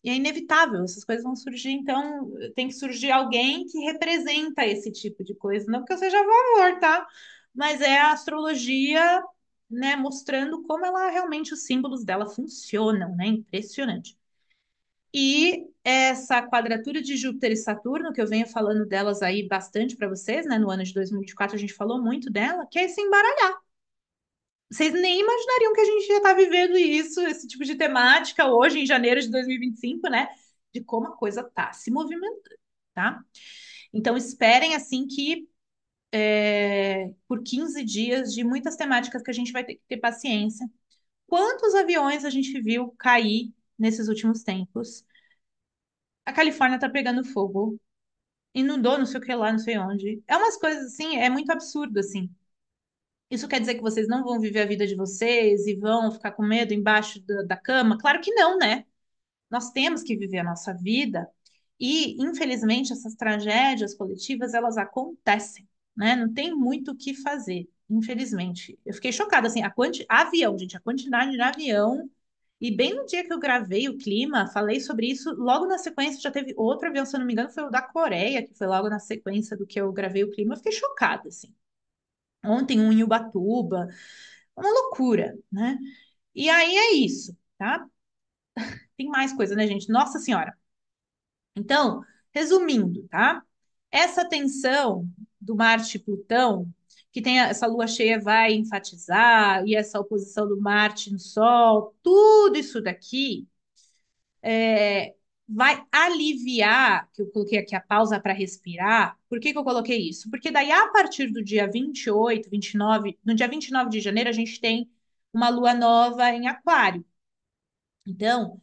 E é inevitável, essas coisas vão surgir, então tem que surgir alguém que representa esse tipo de coisa, não que eu seja a favor, tá? Mas é a astrologia, né, mostrando como ela realmente os símbolos dela funcionam, né? Impressionante. E essa quadratura de Júpiter e Saturno, que eu venho falando delas aí bastante para vocês, né? No ano de 2024 a gente falou muito dela, que é esse embaralhar. Vocês nem imaginariam que a gente já está vivendo isso, esse tipo de temática hoje, em janeiro de 2025, né? De como a coisa está se movimentando, tá? Então, esperem, assim, que por 15 dias de muitas temáticas que a gente vai ter que ter paciência. Quantos aviões a gente viu cair nesses últimos tempos? A Califórnia está pegando fogo, inundou não sei o que lá, não sei onde. É umas coisas, assim, é muito absurdo, assim. Isso quer dizer que vocês não vão viver a vida de vocês e vão ficar com medo embaixo da cama? Claro que não, né? Nós temos que viver a nossa vida e, infelizmente, essas tragédias coletivas, elas acontecem, né? Não tem muito o que fazer, infelizmente. Eu fiquei chocada, assim, avião, gente, a quantidade de avião. E bem no dia que eu gravei o clima, falei sobre isso, logo na sequência já teve outro avião, se eu não me engano, foi o da Coreia, que foi logo na sequência do que eu gravei o clima. Eu fiquei chocada, assim. Ontem um em Ubatuba, uma loucura, né? E aí é isso, tá? Tem mais coisa, né, gente? Nossa Senhora. Então, resumindo, tá? Essa tensão do Marte e Plutão, que tem essa lua cheia vai enfatizar, e essa oposição do Marte no Sol, tudo isso daqui vai aliviar, que eu coloquei aqui a pausa para respirar. Por que que eu coloquei isso? Porque daí, a partir do dia 28, 29, no dia 29 de janeiro, a gente tem uma lua nova em Aquário. Então,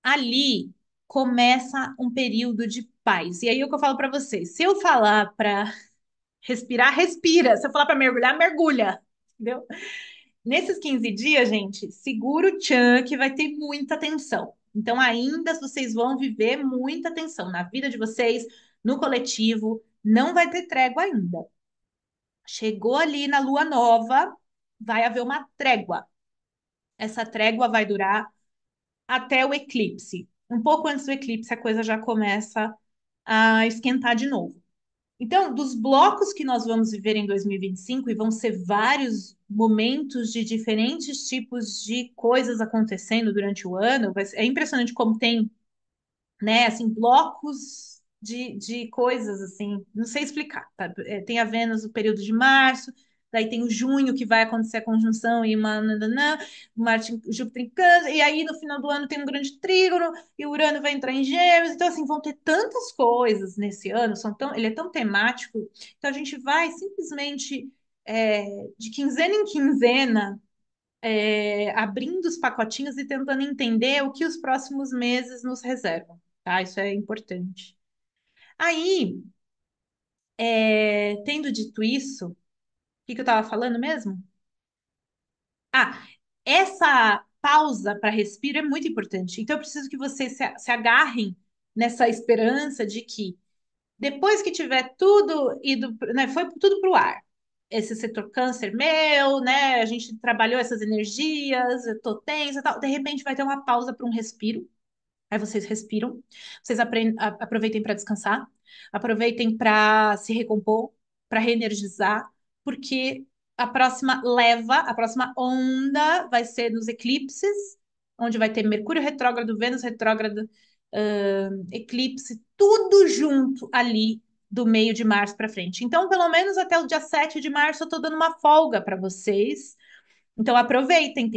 ali começa um período de paz. E aí é o que eu falo para vocês. Se eu falar para respirar, respira. Se eu falar para mergulhar, mergulha. Entendeu? Nesses 15 dias, gente, segura o tchan que vai ter muita tensão. Então, ainda vocês vão viver muita tensão na vida de vocês, no coletivo, não vai ter trégua ainda. Chegou ali na lua nova, vai haver uma trégua. Essa trégua vai durar até o eclipse. Um pouco antes do eclipse, a coisa já começa a esquentar de novo. Então, dos blocos que nós vamos viver em 2025, e vão ser vários momentos de diferentes tipos de coisas acontecendo durante o ano, é impressionante como tem, né, assim, blocos de coisas, assim, não sei explicar, tá? Tem a Vênus no período de março, daí tem o junho, que vai acontecer a conjunção e uma nananã, Marte, Júpiter em Câncer, e aí no final do ano tem um grande trígono, e o Urano vai entrar em Gêmeos, então, assim, vão ter tantas coisas nesse ano, ele é tão temático, então a gente vai simplesmente, de quinzena em quinzena, abrindo os pacotinhos e tentando entender o que os próximos meses nos reservam, tá? Isso é importante. Aí, tendo dito isso, o que que eu estava falando mesmo? Ah, essa pausa para respiro é muito importante. Então, eu preciso que vocês se agarrem nessa esperança de que depois que tiver tudo ido, né, foi tudo para o ar. Esse setor câncer meu, né? A gente trabalhou essas energias, eu tô tensa, e tal. De repente vai ter uma pausa para um respiro. Aí vocês respiram, vocês aproveitem para descansar, aproveitem para se recompor, para reenergizar, porque a próxima leva, a próxima onda vai ser nos eclipses, onde vai ter Mercúrio retrógrado, Vênus retrógrado, eclipse, tudo junto ali do meio de março para frente. Então, pelo menos até o dia 7 de março, eu estou dando uma folga para vocês, então aproveitem,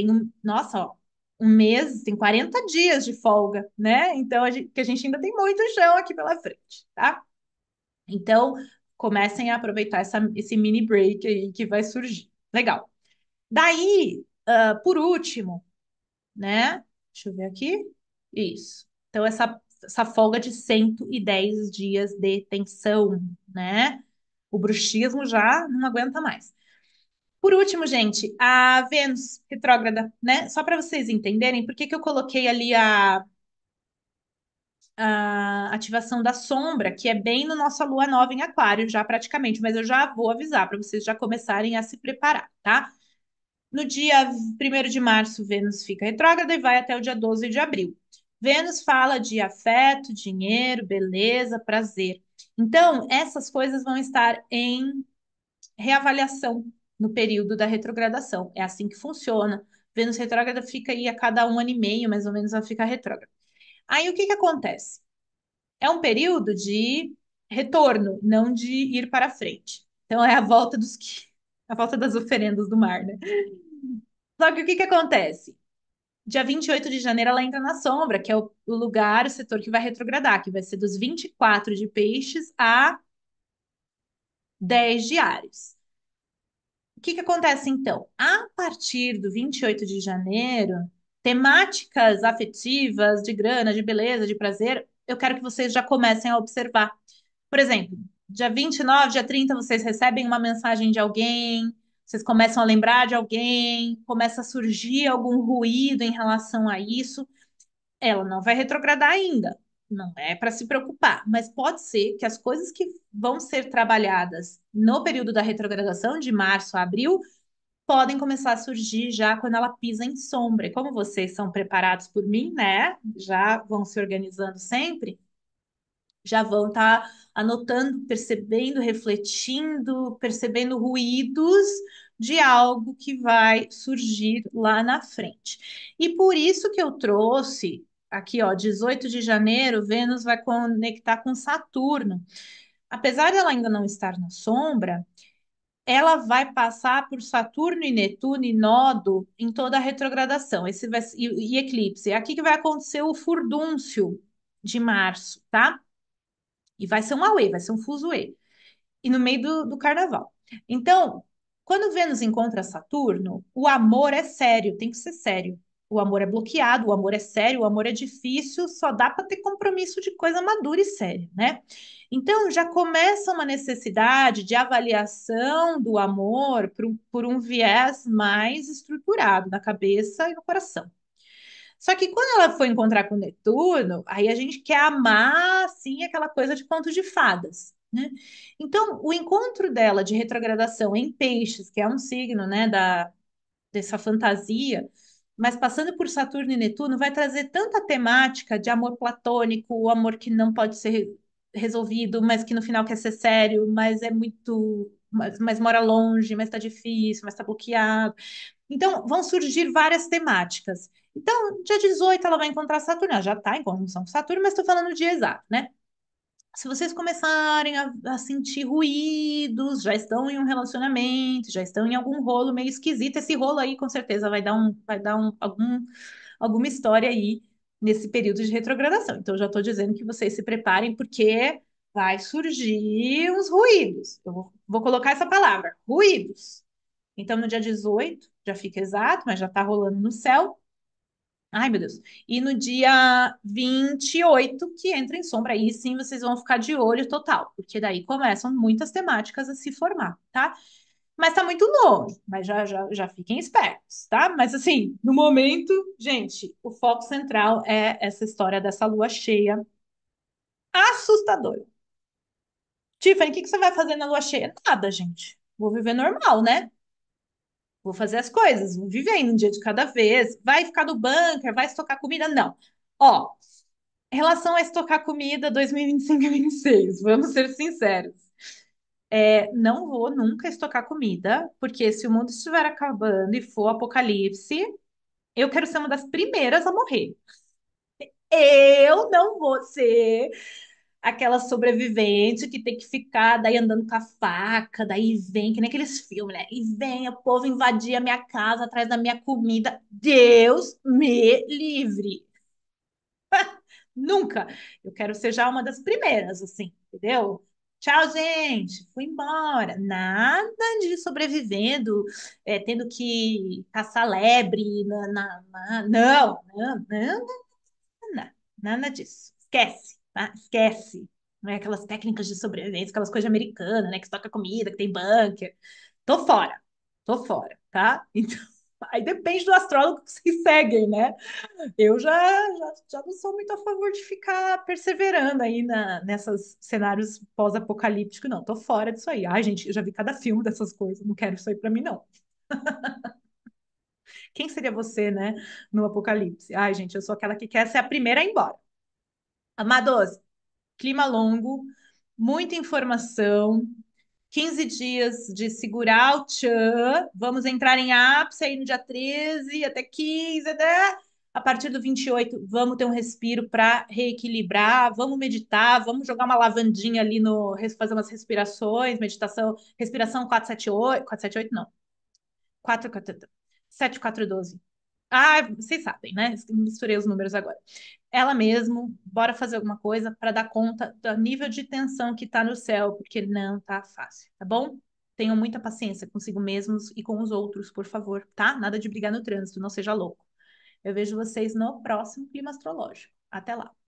nossa, ó, um mês, tem 40 dias de folga, né? Então que a gente ainda tem muito chão aqui pela frente, tá? Então comecem a aproveitar esse mini break aí que vai surgir. Legal. Daí, por último, né? Deixa eu ver aqui. Isso. Então essa folga de 110 dias de tensão, né? O bruxismo já não aguenta mais. Por último, gente, a Vênus retrógrada, né? Só para vocês entenderem por que que eu coloquei ali a ativação da sombra, que é bem no nossa lua nova em Aquário, já praticamente, mas eu já vou avisar para vocês já começarem a se preparar, tá? No dia 1º de março, Vênus fica retrógrada e vai até o dia 12 de abril. Vênus fala de afeto, dinheiro, beleza, prazer. Então, essas coisas vão estar em reavaliação no período da retrogradação. É assim que funciona. Vênus retrógrada fica aí a cada 1 ano e meio, mais ou menos, ela fica retrógrada. Aí o que que acontece? É um período de retorno, não de ir para frente. Então é a volta das oferendas do mar, né? Só que o que que acontece? Dia 28 de janeiro ela entra na sombra, que é o lugar, o setor que vai retrogradar, que vai ser dos 24 de peixes a 10 de Áries. O que que acontece então? A partir do 28 de janeiro, temáticas afetivas, de grana, de beleza, de prazer, eu quero que vocês já comecem a observar. Por exemplo, dia 29, dia 30, vocês recebem uma mensagem de alguém, vocês começam a lembrar de alguém, começa a surgir algum ruído em relação a isso. Ela não vai retrogradar ainda, não é para se preocupar, mas pode ser que as coisas que vão ser trabalhadas no período da retrogradação, de março a abril, podem começar a surgir já quando ela pisa em sombra. E como vocês são preparados por mim, né? Já vão se organizando sempre, já vão estar anotando, percebendo, refletindo, percebendo ruídos de algo que vai surgir lá na frente. E por isso que eu trouxe aqui, ó, 18 de janeiro, Vênus vai conectar com Saturno. Apesar dela ainda não estar na sombra, ela vai passar por Saturno e Netuno e nodo em toda a retrogradação. Esse vai, e eclipse. É aqui que vai acontecer o furdúncio de março, tá? E vai ser um auê, vai ser um fuzuê. E no meio do carnaval. Então, quando Vênus encontra Saturno, o amor é sério, tem que ser sério. O amor é bloqueado, o amor é sério, o amor é difícil, só dá para ter compromisso de coisa madura e séria, né? Então, já começa uma necessidade de avaliação do amor por um viés mais estruturado na cabeça e no coração. Só que quando ela foi encontrar com Netuno, aí a gente quer amar, assim, aquela coisa de conto de fadas, né? Então, o encontro dela de retrogradação em Peixes, que é um signo, né, dessa fantasia, mas passando por Saturno e Netuno, vai trazer tanta temática de amor platônico, o amor que não pode ser resolvido, mas que no final quer ser sério, mas é muito, mas mora longe, mas está difícil, mas está bloqueado. Então, vão surgir várias temáticas. Então, dia 18 ela vai encontrar Saturno. Ela já está em conjunção com Saturno, mas estou falando no dia exato, né? Se vocês começarem a sentir ruídos, já estão em um relacionamento, já estão em algum rolo meio esquisito, esse rolo aí com certeza alguma história aí nesse período de retrogradação. Então, eu já estou dizendo que vocês se preparem, porque vai surgir uns ruídos. Vou colocar essa palavra, ruídos. Então, no dia 18 já fica exato, mas já está rolando no céu. Ai, meu Deus. E no dia 28 que entra em sombra, aí sim vocês vão ficar de olho total, porque daí começam muitas temáticas a se formar, tá? Mas tá muito longe, mas já fiquem espertos, tá? Mas assim, no momento, gente, o foco central é essa história dessa lua cheia assustadora. Tiffany, o que que você vai fazer na lua cheia? Nada, gente. Vou viver normal, né? Vou fazer as coisas, vou vivendo um dia de cada vez. Vai ficar no bunker, vai estocar comida? Não. Ó, em relação a estocar comida 2025 e 2026, vamos ser sinceros. Não vou nunca estocar comida, porque se o mundo estiver acabando e for apocalipse, eu quero ser uma das primeiras a morrer. Eu não vou ser aquela sobrevivente que tem que ficar daí andando com a faca, daí vem, que nem aqueles filmes, né? E vem o povo invadir a minha casa atrás da minha comida. Deus me livre. Nunca. Eu quero ser já uma das primeiras, assim, entendeu? Tchau, gente. Fui embora. Nada de sobrevivendo, tendo que caçar lebre. Não, não, não, não, nada disso. Esquece, tá? Esquece. Não é aquelas técnicas de sobrevivência, aquelas coisas americanas, né? Que estoca comida, que tem bunker. Tô fora. Tô fora, tá? Então, aí depende do astrólogo que vocês seguem, né? Eu já não sou muito a favor de ficar perseverando aí nessas cenários pós-apocalípticos, não. Tô fora disso aí. Ai, gente, eu já vi cada filme dessas coisas. Não quero isso aí pra mim, não. Quem seria você, né, no apocalipse? Ai, gente, eu sou aquela que quer ser a primeira a ir embora. Amados, clima longo, muita informação, 15 dias de segurar o tchan. Vamos entrar em ápice aí no dia 13 até 15, né? A partir do 28, vamos ter um respiro para reequilibrar, vamos meditar, vamos jogar uma lavandinha ali no, fazer umas respirações, meditação, respiração 478, 478 não, 7, 4, 12. Ah, vocês sabem, né? Misturei os números agora. Ela mesmo, bora fazer alguma coisa para dar conta do nível de tensão que tá no céu, porque não tá fácil, tá bom? Tenham muita paciência consigo mesmos e com os outros, por favor, tá? Nada de brigar no trânsito, não seja louco. Eu vejo vocês no próximo Clima Astrológico. Até lá.